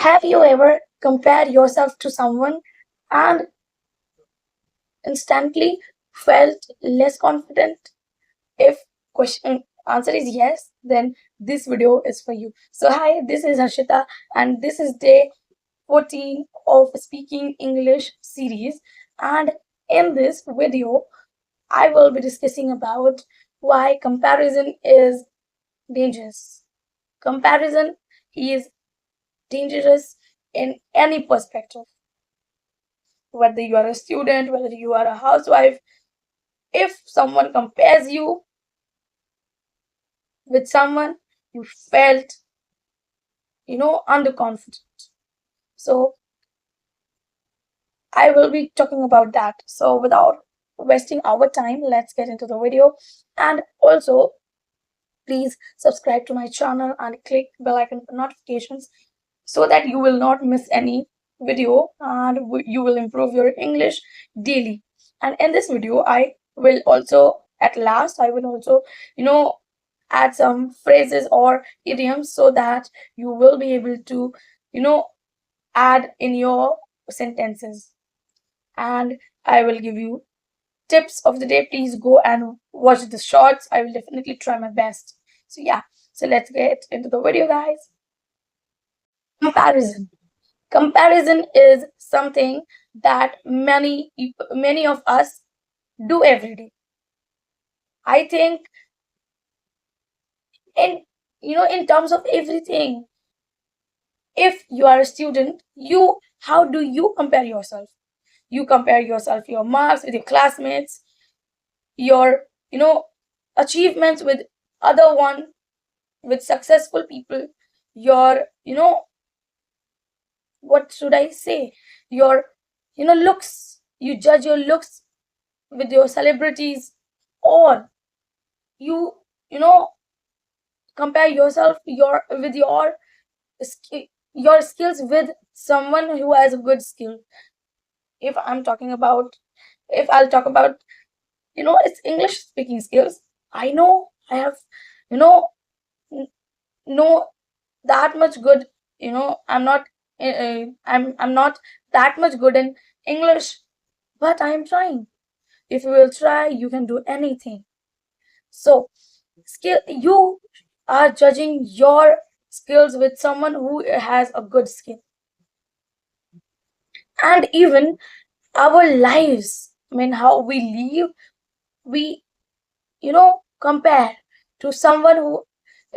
Have you ever compared yourself to someone and instantly felt less confident? If question answer is yes, then this video is for you. So hi, this is Harshita and this is day 14 of Speaking English series, and in this video I will be discussing about why comparison is dangerous. Comparison is dangerous in any perspective, whether you are a student, whether you are a housewife. If someone compares you with someone, you felt underconfident. So I will be talking about that. So without wasting our time, let's get into the video. And also please subscribe to my channel and click bell icon for notifications so that you will not miss any video and you will improve your English daily. And in this video I will also add some phrases or idioms so that you will be able to add in your sentences, and I will give you tips of the day. Please go and watch the shorts. I will definitely try my best. So yeah, so let's get into the video, guys. Comparison is something that many of us do every day. I think in terms of everything. If you are a student, how do you compare yourself? You compare yourself, your marks with your classmates, your achievements with other one, with successful people, your what should I say, your looks. You judge your looks with your celebrities, or you you know compare yourself with your skills with someone who has a good skill. If I'll talk about it's English speaking skills. I know I have you know n- no that much good. I'm not that much good in English, but I am trying. If you will try, you can do anything. So skill you are judging your skills with someone who has a good skill. And even our lives, I mean how we live, we compare to someone who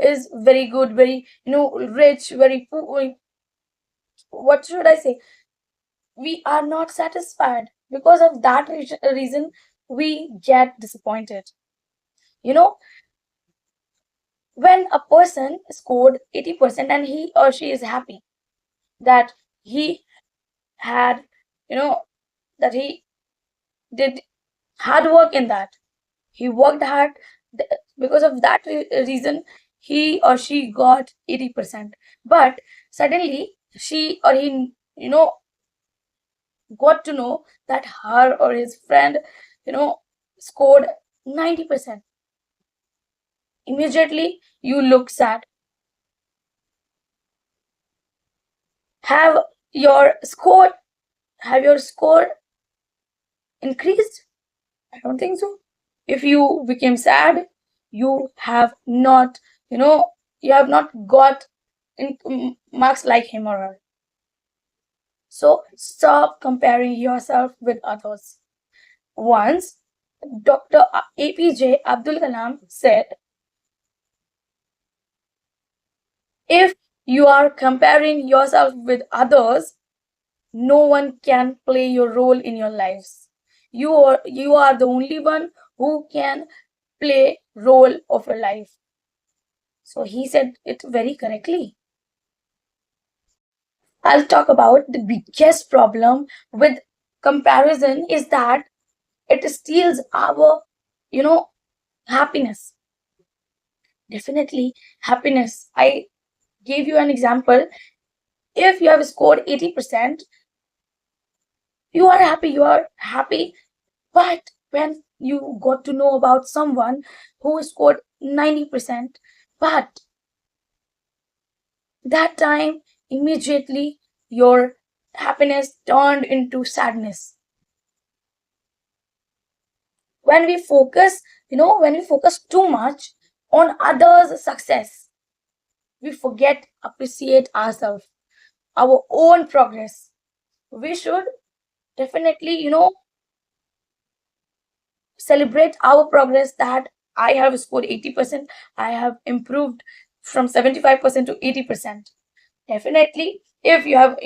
is very good, very rich, very poor. What should I say? We are not satisfied. Because of that reason we get disappointed. you know when a person scored 80% and he or she is happy that he had you know that he did hard work in that, he worked hard. Because of that reason he or she got 80%, but suddenly she or he got to know that her or his friend scored 90%. Immediately you look sad. have your score have your score increased? I don't think so. If you became sad, you have not you have not got marks like him or her. So stop comparing yourself with others. Once Dr. APJ Abdul Kalam said, if you are comparing yourself with others, no one can play your role in your lives. You are the only one who can play role of your life. So he said it very correctly. I'll talk about the biggest problem with comparison is that it steals our you know happiness. Definitely happiness. I gave you an example. If you have scored 80%, you are happy. But when you got to know about someone who scored 90%, but that time immediately your happiness turned into sadness. When we focus, when we focus too much on others' success, we forget appreciate ourselves, our own progress. We should definitely, celebrate our progress, that I have scored 80%, I have improved from 75% to 80%. Definitely, if you have,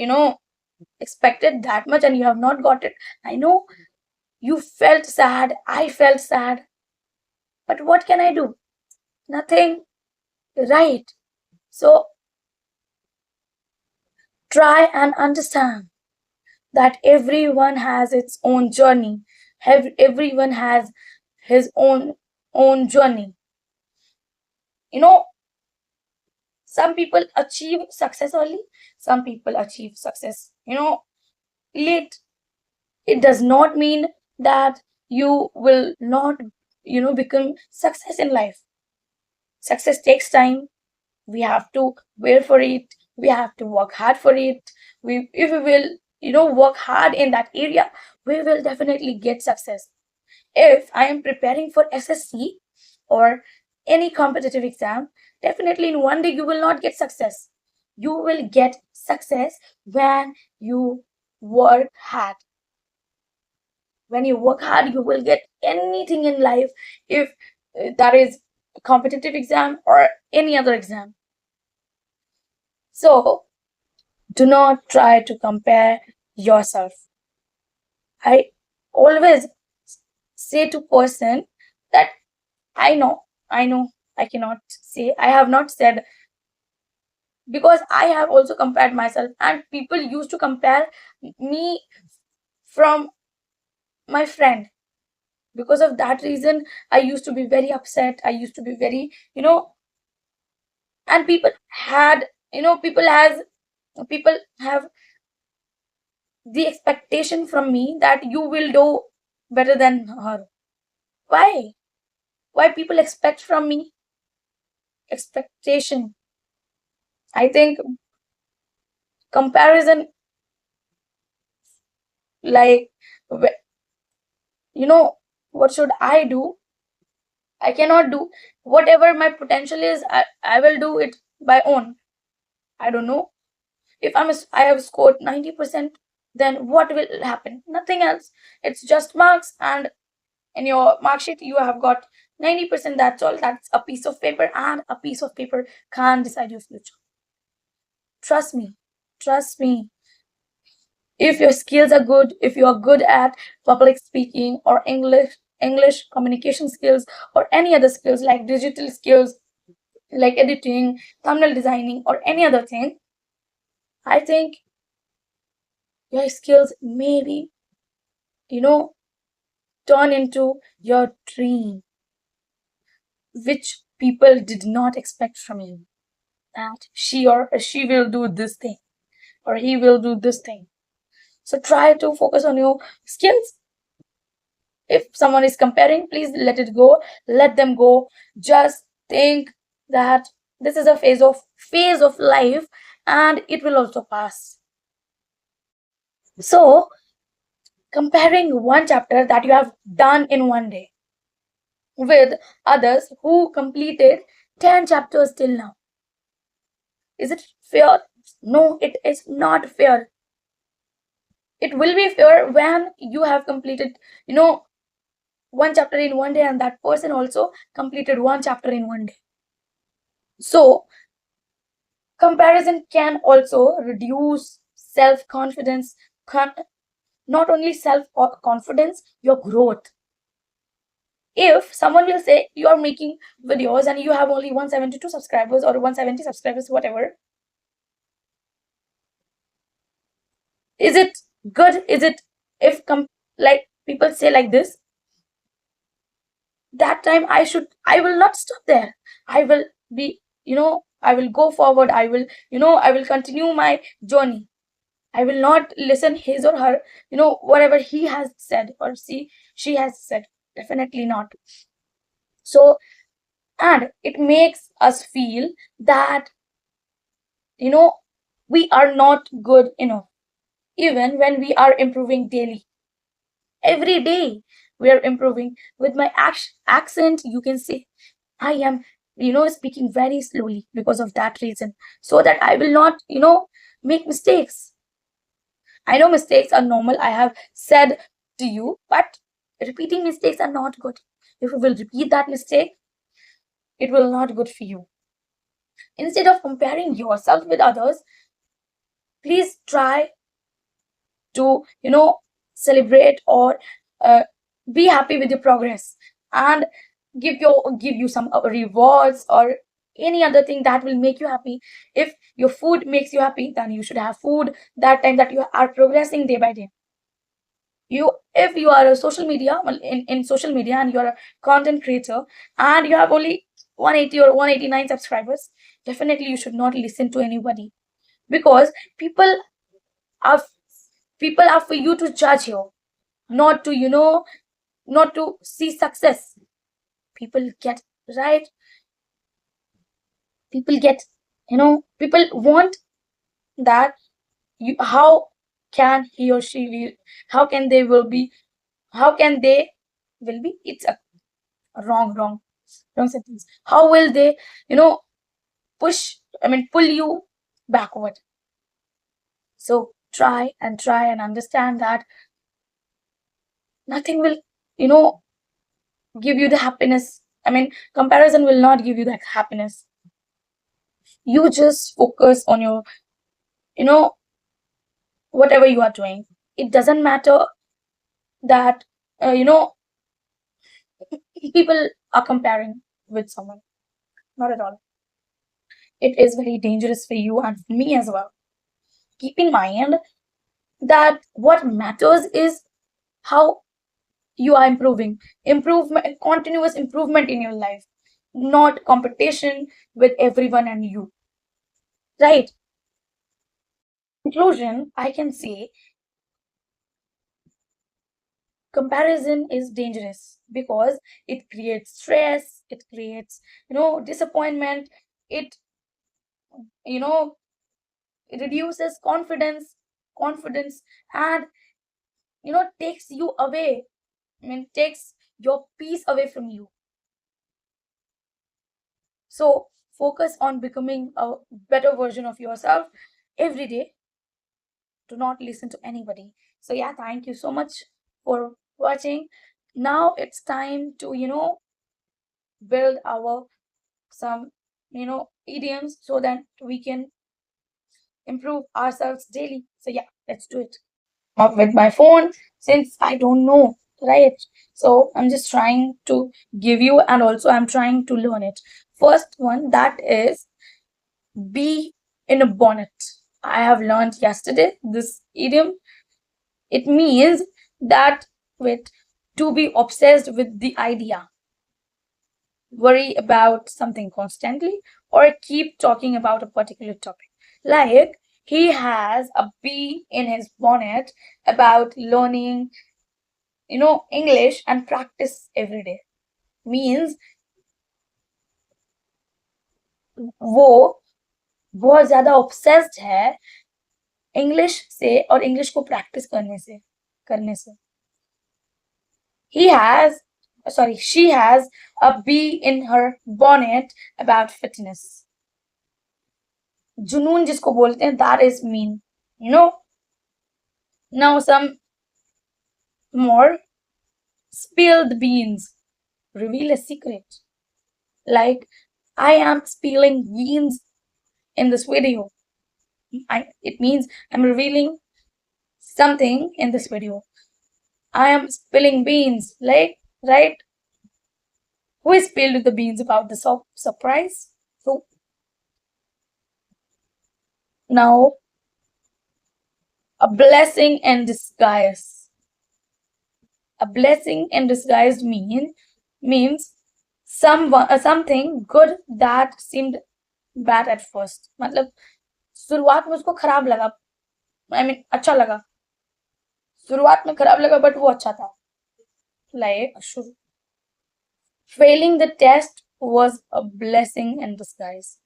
expected that much and you have not got it, I know you felt sad, I felt sad, but what can I do? Nothing, right? So try and understand that everyone has its own journey. Everyone has his own journey. You know, some people achieve success early, some people achieve success, late. It does not mean that you will not, become success in life. Success takes time. We have to wait for it. We have to work hard for it. If we will, work hard in that area, we will definitely get success. If I am preparing for SSC or any competitive exam, definitely in one day you will not get success. You will get success when you work hard. When you work hard, you will get anything in life, if that is a competitive exam or any other exam. So do not try to compare yourself. I always say to person that I know, I cannot say, I have not said, because I have also compared myself, and people used to compare me from my friend. Because of that reason, I used to be very upset. I used to be very, and people had, people have the expectation from me that you will do better than her. Why? Why people expect from me? Expectation. I think comparison, like, you know, what should I do? I cannot do whatever my potential is. I will do it by own. I don't know. If I have scored 90%, then what will happen? Nothing else. It's just marks, and in your mark sheet you have got 90%. That's all. That's a piece of paper, and a piece of paper can't decide your future. Trust me. Trust me. If your skills are good, if you are good at public speaking or English communication skills, or any other skills like digital skills, like editing, thumbnail designing, or any other thing, I think your skills maybe, turn into your dream, which people did not expect from you, that she will do this thing, or he will do this thing. So try to focus on your skills. If someone is comparing, please let it go. Let them go. Just think that this is a phase of life, and it will also pass. So comparing one chapter that you have done in one day with others who completed 10 chapters till now, is it fair? No, it is not fair. It will be fair when you have completed, one chapter in one day, and that person also completed one chapter in one day. So comparison can also reduce self confidence, not only self confidence, your growth. If someone will say you are making videos and you have only 172 subscribers or 170 subscribers, whatever, is it good? Is it, if like people say like this, that time I will not stop there. I will be, I will go forward. I will, I will continue my journey. I will not listen his or her, whatever he has said or she has said. Definitely not. So, and it makes us feel that, you know we are not good enough, even when we are improving daily. Every day we are improving. With my accent, you can say I am, speaking very slowly because of that reason, so that I will not, make mistakes. I know mistakes are normal, I have said to you, but repeating mistakes are not good. If you will repeat that mistake, it will not good for you. Instead of comparing yourself with others, please try to, celebrate or uh, be happy with your progress, and give you some rewards or any other thing that will make you happy. If your food makes you happy, then you should have food that time that you are progressing day by day. If you are a social media, well, in social media, and you are a content creator, and you have only 180 or 189 subscribers, definitely you should not listen to anybody, because are people are for you to judge you, not to, not to see success. People get, right, people get, people want that you, how can he or she will, how can they will be, how can they will be, it's a wrong sentence. How will they, you know push, pull you backward? So try and understand that nothing will, you know give you the happiness. Comparison will not give you that happiness. You just focus on your, you know whatever you are doing. It doesn't matter that, uh, you know people are comparing with someone. Not at all. It is very dangerous for you and for me as well. Keep in mind that what matters is how you are improvement, continuous improvement in your life, not competition with everyone and you, right? Conclusion, I can say comparison is dangerous because it creates stress, it creates, disappointment, it, you know it reduces confidence, and, takes you away, takes your peace away from you. So focus on becoming a better version of yourself every day. Do not listen to anybody. So yeah, thank you so much for watching. Now it's time to, build our some, idioms, so that we can improve ourselves daily. So yeah, let's do it. Up with my phone, since I don't know, right? So I'm just trying to give you, and also I'm trying to learn it. First one, that is be in a bonnet. I have learned yesterday this idiom. It means that, with to be obsessed with the idea, worry about something constantly, or keep talking about a particular topic. Like, he has a bee in his bonnet about learning, English, and practice every day. Means वो बहुत ज्यादा obsessed है English से और English को practice करने से he has sorry she has a bee in her bonnet about fitness. जुनून जिसको बोलते हैं, that is mean, you know now some more. Spill the beans, reveal a secret. Like, I am spilling beans in this video. It means I'm revealing something in this video. I am spilling beans, like, right? Who spilled the beans about the surprise? So now, a blessing in disguise. A blessing in disguise means something good that seemed bad at first. मतलब शुरुआत में उसको खराब लगा, अच्छा लगा, शुरुआत में खराब लगा बट वो अच्छा था. Like, failing the test was a blessing in disguise.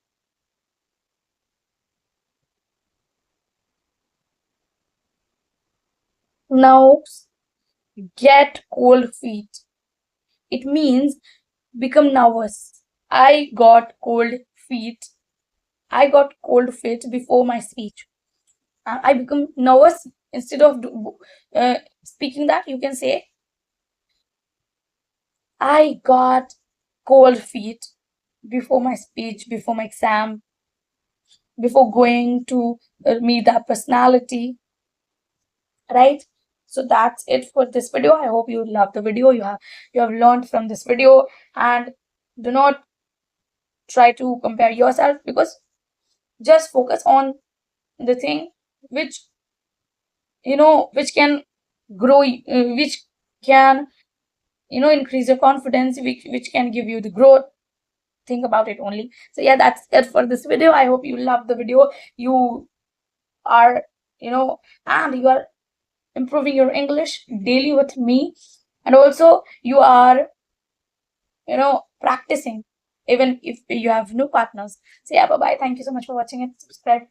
Now, get cold feet. It means become nervous. I got cold feet. I got cold feet before my speech. I become nervous. Instead of speaking that, you can say, I got cold feet before my speech, before my exam, before going to meet that personality, right? So that's it for this video. I hope you love the video. You have learned from this video, and do not try to compare yourself, because just focus on the thing which which can grow, which can increase your confidence, which can give you the growth. Think about it only. So yeah, that's it for this video. I hope you love the video. You are and you are improving your English daily with me, and also you are practicing even if you have new partners. So yeah, bye bye. Thank you so much for watching it. Subscribe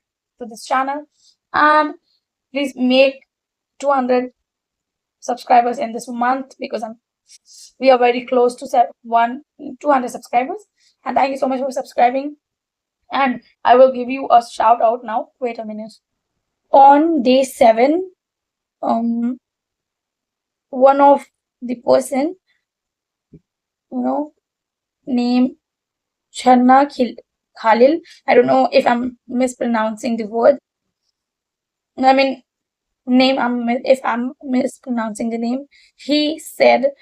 to this channel, and please make 200 subscribers in this month, because we are very close to 200 subscribers. And thank you so much for subscribing, and I will give you a shout out now. Wait a minute. On day 7, one of the person named Sharna Khalil, I don't know if I'm mispronouncing the word, I mean name, if I'm mispronouncing the name. He said,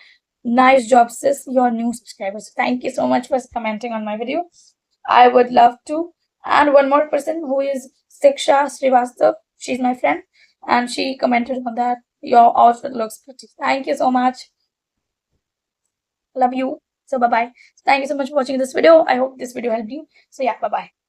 nice job sis, your new subscribers. Thank you so much for commenting on my video. I would love to. And one more person, who is Siksha Srivastav, she's my friend, and she commented on that, your outfit looks pretty. Thank you so much. Love you. So bye bye. Thank you so much for watching this video. I hope this video helped you. So yeah, bye bye.